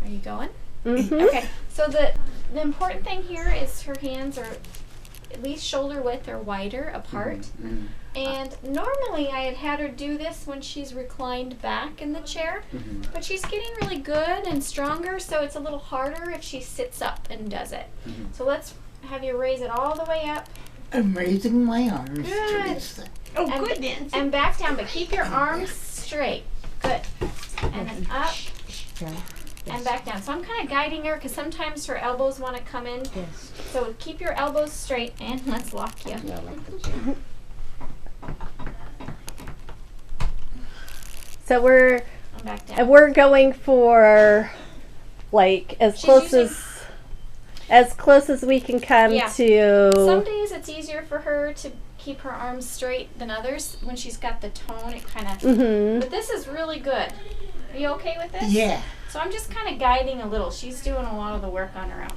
Are you going? Mm-hmm. Okay, so the important thing here is her hands are at least shoulder width or wider apart. Mm-hmm. And normally I had her do this when she's reclined back in the chair, but she's getting really good and stronger, so it's a little harder if she sits up and does it. So let's have you raise it all the way up. I'm raising my arms, Good. Teresa. Oh, And- good, Nancy. And back down, but keep your arms straight. Good. And then up and back down. So I'm kind of guiding her because sometimes her elbows want to come in. Yes. So keep your elbows straight and let's lock you. Yeah, like that. So And back down. we're going for like as She's close using- as close as we can come Yeah. to. Some days it's easier for her to keep her arms straight than others. When she's got the tone, it kind of. Mm-hmm. But this is really good. Are you okay with this? Yeah. So I'm just kind of guiding a little. She's doing a lot of the work on her own.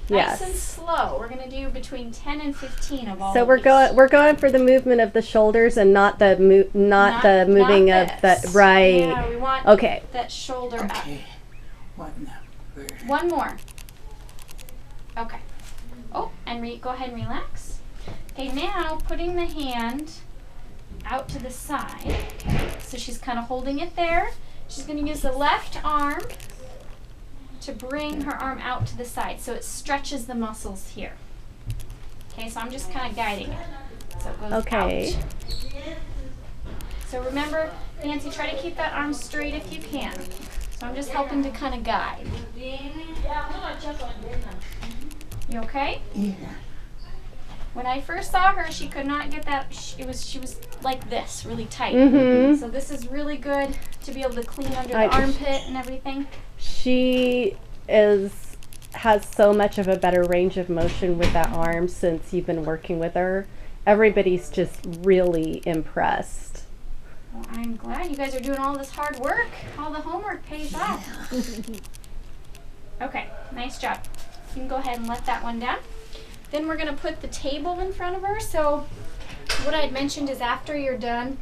Yes. Nice and slow. We're gonna do between 10 and 15 of all. So of we're these. going for the movement of the shoulders and not the not the moving not of that this. right. Yeah, we want Okay. that shoulder Okay. What number? up. One more. Okay. Oh, and go ahead and relax. Okay, now putting the hand out to the side. So she's kind of holding it there. She's going to use the left arm to bring her arm out to the side so it stretches the muscles here. Okay, so I'm just kind of guiding it. So it goes Okay. out. So remember, Nancy, try to keep that arm straight if you can. So I'm just helping to kind of guide. You okay? Yeah. When I first saw her, she could not get that. She was like this, really tight. Mm-hmm. So this is really good to be able to clean under the I- armpit and everything. She has so much of a better range of motion with that arm since you've been working with her. Everybody's just really impressed. Well, I'm glad you guys are doing all this hard work. All the homework pays off. Okay, nice job. You can go ahead and let that one down. Then we're going to put the table in front of her. So what I had mentioned is after you're done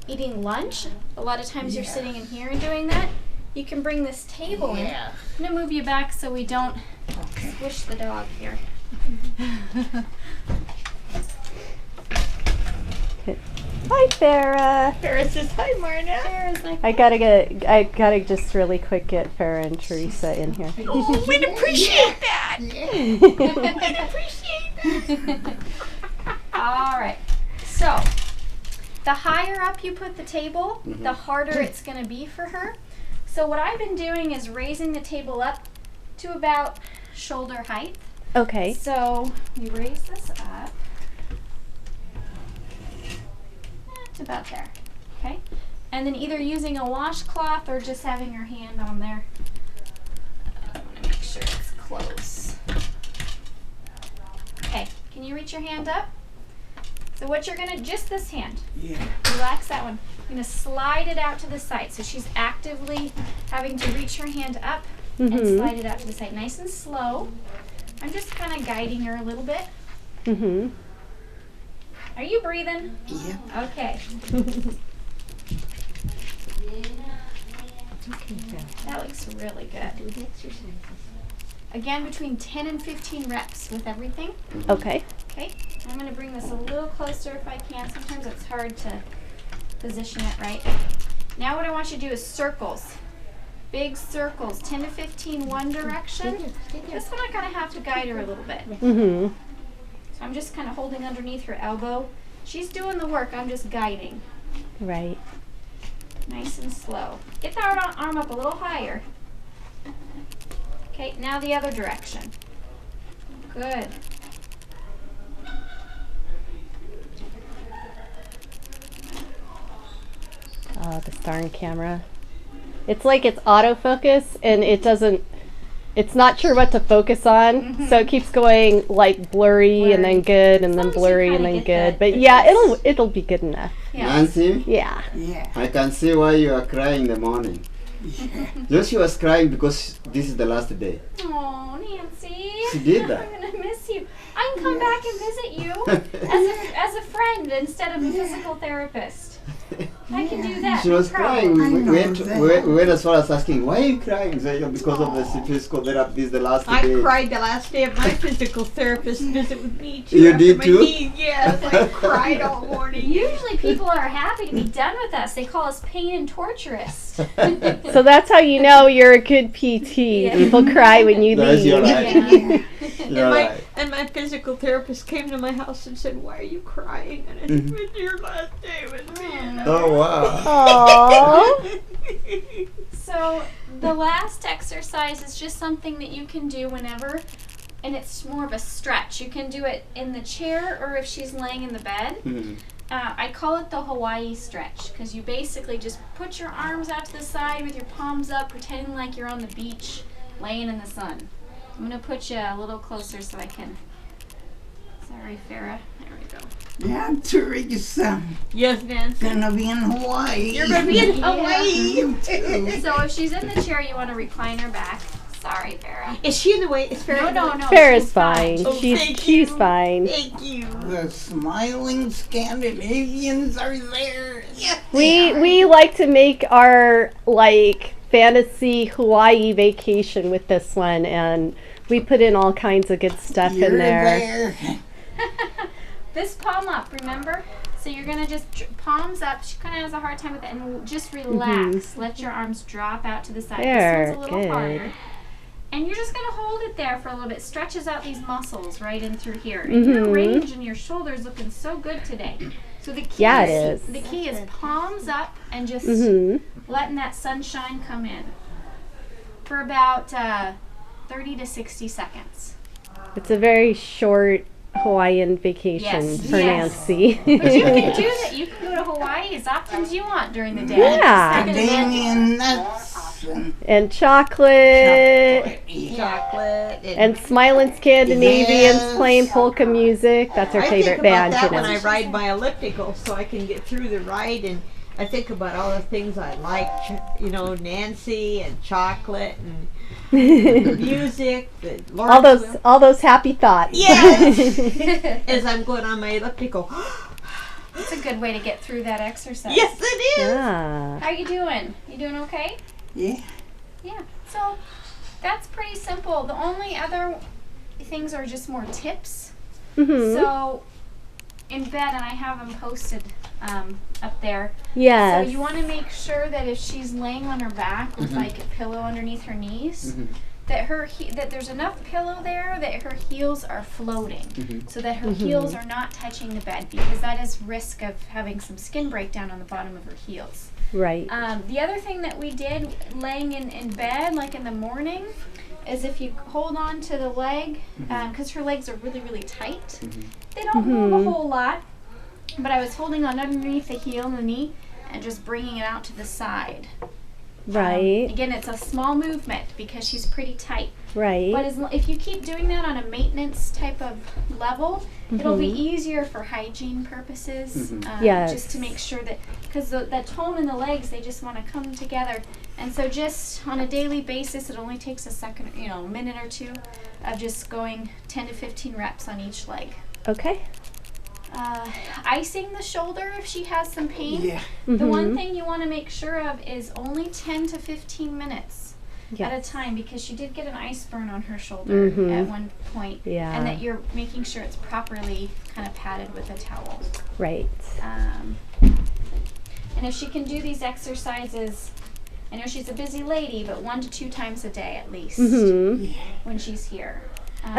eating lunch, a lot of times you're sitting in here and doing that. You can bring this table in. Yeah. I'm going to move you back so we don't Okay. squish the dog here. Hi, Farah. Farah says, hi, Marna. Farah's like, I gotta just really quick get Farah and Teresa in here. Oh, we'd appreciate that. We'd appreciate that. all right. So the higher up you put the table, the harder it's going to be for her. So what I've been doing is raising the table up to about shoulder height. Okay. So we raise this up to about there, okay? And then either using a washcloth or just having your hand on there. I want to make sure it's close. Okay, can you reach your hand up? So what you're gonna, just this hand, Yeah. relax that one. You're gonna slide it out to the side. So she's actively having to reach her hand up and Mhm. slide it out to the side, nice and slow. I'm just kind of guiding her a little bit. Mhm. Are you breathing? Yeah. Okay. That looks really good. Again, between 10 and 15 reps with everything. Okay. Okay. I'm going to bring this a little closer if I can. Sometimes it's hard to position it right. Now what I want you to do is circles. Big circles, 10 to 15 one direction. This one I kind of have to guide her a little bit. Mhm. So I'm just kind of holding underneath her elbow. She's doing the work, I'm just guiding. Right. Nice and slow. Get that arm up a little higher. Okay, now the other direction. Good. Oh, this darn camera. It's like it's autofocus and it doesn't, it's not sure what to focus on. So it keeps going like blurry and then good and then As long as you blurry and kinda then get good. that- But yeah, it'll be good enough. Yeah. Nancy, Yeah. Yeah. I can see why you are crying in the morning. Josie was crying because this is the last day. Oh, Nancy. She did that. I'm gonna miss you. I can come back and visit you as a friend instead of a physical therapist. I can do that. She no was problem. crying. We I went, know we went as far as asking, why are you crying? So, because of the physical therapy, this is the last I day. cried the last day of my physical therapist visit with me too. You after did my too? knee. Yes, I cried all morning. Usually people are happy to be done with us. They call us pain and torturous. So that's how you know you're a good PT. Yeah. People cry when you Yes, leave. you're right. Yeah. You're right. And my physical therapist came to my house and said, "Why are you crying?" And I said, "It's your last day with me." Oh, wow. Aww. So the last exercise is just something that you can do whenever, and it's more of a stretch. You can do it in the chair or if she's laying in the bed. Mhm. I call it the Hawaii stretch because you basically just put your arms out to the side with your palms up, pretending like you're on the beach laying in the sun. I'm going to put you a little closer so I can. Sorry, Farah. There we go. Yeah, Teresa. Yes, Nancy. Gonna be in Hawaii. You're gonna be in Yeah. Hawaii. You too. So if she's in the chair, you want to recline her back. Sorry, Farah. Is she in the way? Is Farah? No. Farah's she's fine. Oh, She's thank she's you. fine. Thank you. The smiling Scandinavians are there. Yes, We like to make our like fantasy Hawaii vacation with this one, and we put in all kinds of good stuff You're in there. This palm up, remember? So you're gonna just palms up. She kind of has a hard time with it, and just relax. Let your arms drop out to the side. There, This one's a little good. harder. And you're just gonna hold it there for a little bit. Stretches out these muscles right in through here. And your range in your shoulders looking so good today. So the key Yeah, it is is. the key is palms up and just letting that sunshine come in for about 30 to 60 seconds. It's a very short Hawaiian vacation Yes, for yes. Nancy. But you can do that. You can go to Hawaii as often as you want during the day. Yeah. Macadamia nuts And chocolate. chocolate. Yeah. Chocolate And smiling Scandinavians Yes. playing polka music. That's our I favorite think about band, that you when I know. ride my elliptical, so I can get through the ride, and I think about all the things I like, Nancy and chocolate and music. all those happy thoughts. Yes. As I'm going on my elliptical. It's a good way to get through that exercise. Yes, it is. Yeah. How you doing? You doing okay? Yeah. Yeah. So that's pretty simple. The only other things are just more tips. Mhm. So in bed, and I have them posted up there. Yes. So you want to make sure that if she's laying on her back with like a pillow underneath her knees, that that there's enough pillow there that her heels are floating, so that her heels are not touching the bed, because that is risk of having some skin breakdown on the bottom of her heels. Right. The other thing that we did laying in bed, like in the morning, is if you hold on to the leg, because her legs are really, really tight. They don't move a whole lot, but I was holding on underneath the heel and the knee and just bringing it out to the side. Right. Again, it's a small movement because she's pretty tight. Right. But if you keep doing that on a maintenance type of level, it'll be easier for hygiene purposes. Yes. Just to make sure that, because the tone in the legs, they just want to come together. And so just on a daily basis, it only takes a minute or two of just going 10 to 15 reps on each leg. Okay. Icing the shoulder if she has some pain. Yeah. The one thing you want to make sure of is only 10 to 15 minutes at a Yes. time, because she did get an ice burn on her shoulder at one point. Yeah. And that you're making sure it's properly kind of padded with a towel. Right. And if she can do these exercises, I know she's a busy lady, but 1 to 2 times a day at least when she's here.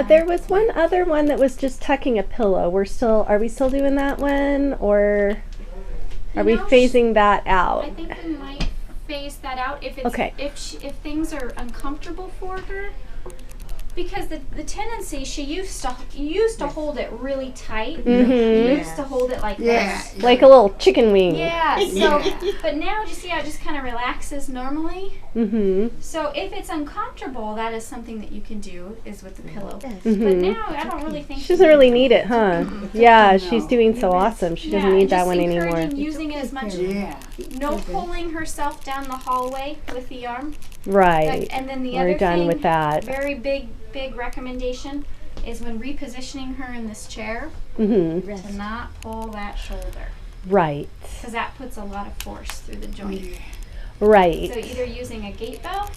There was one other one that was just tucking a pillow. Are we still doing that one, or are we phasing that out? I think we might phase that out if it's Okay. if things are uncomfortable for her, because the tendency, she used to hold it really tight. Used to hold it like this. Like a little chicken wing. Yeah. So, but now, do you see how it just kind of relaxes normally? So if it's uncomfortable, that is something that you can do, is with the pillow. But now I don't really think She doesn't really need it, huh? Yeah, she's doing so awesome. She doesn't need that one just anymore. encouraging using it as much. Yeah. No pulling herself down the hallway with the arm. Right. And then the We're other done thing, with that. very big recommendation, is when repositioning her in this chair, Mhm. to not pull that shoulder. Right. because that puts a lot of force through the joint. Right. So either using a gait belt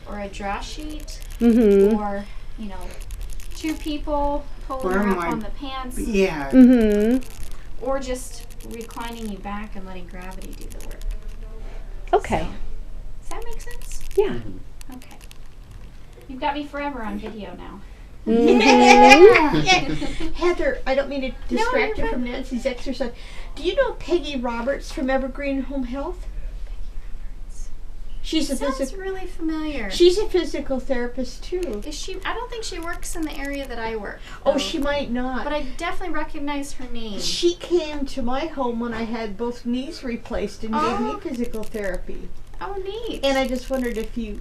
or a draw sheet, Mm-hmm. or, you know, two people pulling Or her up my- on the pants, Yeah. Mm-hmm. or just reclining you back and letting gravity do the work. Okay. So, does that make sense? Yeah. Okay. You've got me forever on video now. Mm-hmm. Heather, I don't mean to distract you're you from Nancy's exercise. Do you know Peggy Roberts from Evergreen Home Health? She's a Sounds really familiar. She's a physical therapist too. Is she? I don't think she works in the area that I work. Oh, though. she might not. But I definitely recognize her name. She came to my home when I had both knees replaced and gave me physical therapy. Oh, neat. And I just wondered if you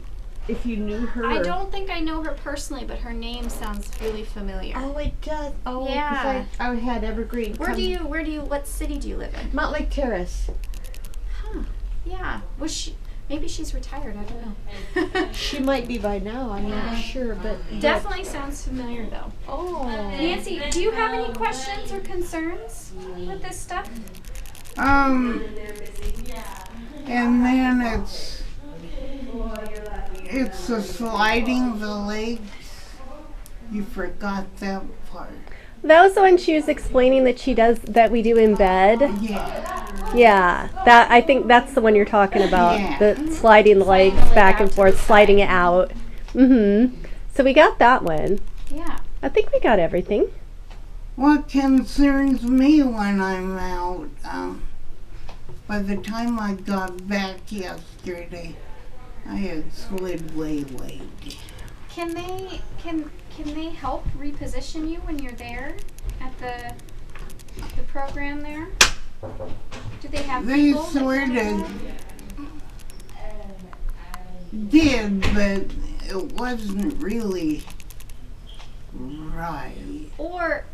knew her. I don't think I know her personally, but her name sounds really familiar. Oh, it does. Oh, 'cause Yeah. I had Evergreen. Where do you, what city do you live in? Mountlake Terrace. Huh. Yeah. Was she, maybe she's retired, I don't know. She might be by now. I'm not sure, but Definitely sounds familiar though. Oh. Nancy, do you have any questions or concerns with this stuff? And then it's the sliding the legs. You forgot that part. That was the one she was explaining that we do in bed. Yeah. Yeah, that I think that's the one you're talking about. Yeah. The sliding the legs back and forth, sliding it out. Mm-hmm. So we got that one. Yeah. I think we got everything. What concerns me when I'm out, by the time I got back yesterday, I had slid way deep. Can they help reposition you when you're there at the program there? Do they have They people that sort can do of that? did, but it wasn't really right. Or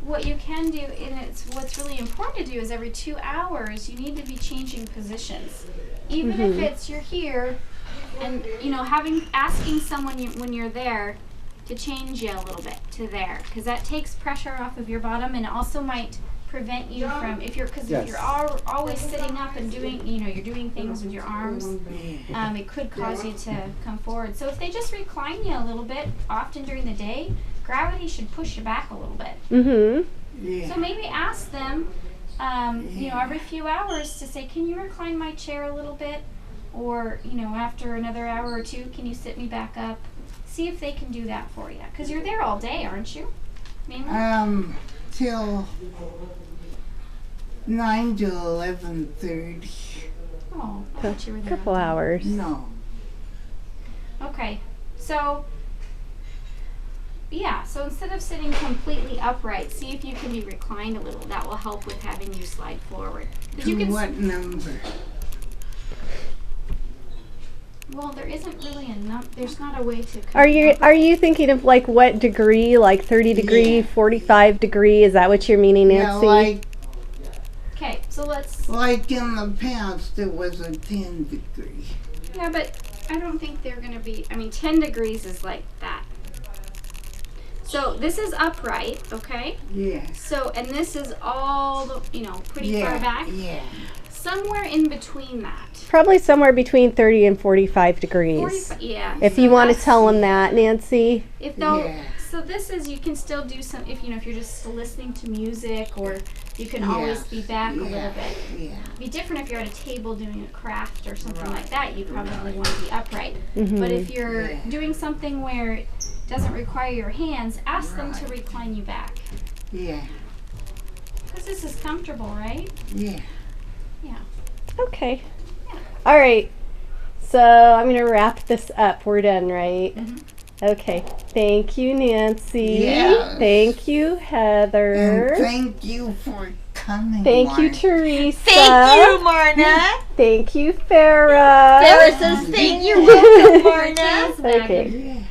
what you can do, and it's what's really important to do, is every 2 hours you need to be changing positions. Even if it's you're here, and you know asking someone when you're there to change you a little bit to there, because that takes pressure off of your bottom, and it also might prevent you from if you're always sitting up and doing you're doing things with your arms. It could cause you to come forward. So if they just recline you a little bit often during the day, gravity should push you back a little bit. Mm-hmm. Yeah. So maybe ask them, every few hours to say, can you recline my chair a little bit? Or, after another hour or two, can you sit me back up? See if they can do that for you. Because you're there all day, aren't you? Mainly? Till 9 to 11:30. Oh, I thought you were A there. couple hours. No. Okay, so so instead of sitting completely upright, see if you can be reclined a little. That will help with having you slide forward. 'Cause To you can what number? well, there isn't really a there's not a way to. Are you thinking of like what degree? Like 30 degree, Yeah. 45 degree? Is that what you're meaning, Yeah, Nancy? Okay, so let's. like in the past it was a 10 degree. Yeah, but I don't think they're going to be. 10 degrees is like that. So this is upright, okay? Yeah. So, and this is all, pretty far back. Yeah. Somewhere in between that. Probably somewhere between 30 and 45 degrees. 45, yeah. If so you want to that's- tell them that, Nancy. If they'll, Yeah. so this is, you can still do some, if you're just listening to music, or you can always be back a little bit. Yeah. It'd be different if you're at a table doing a craft or something like that. You probably want to be upright. Mhm. But if you're Yeah. doing something where it doesn't require your hands, ask them to recline you back. Yeah. Because this is comfortable, right? Yeah. Yeah. Okay. All right. So I'm going to wrap this up. We're done, right? Mhm. Okay. Thank you, Nancy. Yes. Thank you, Heather. And thank you for coming. Thank you, Mark. Teresa. Thank you, Marna. Thank you, Farah. Sarah says thank you. Welcome, Marna. Okay. Yeah.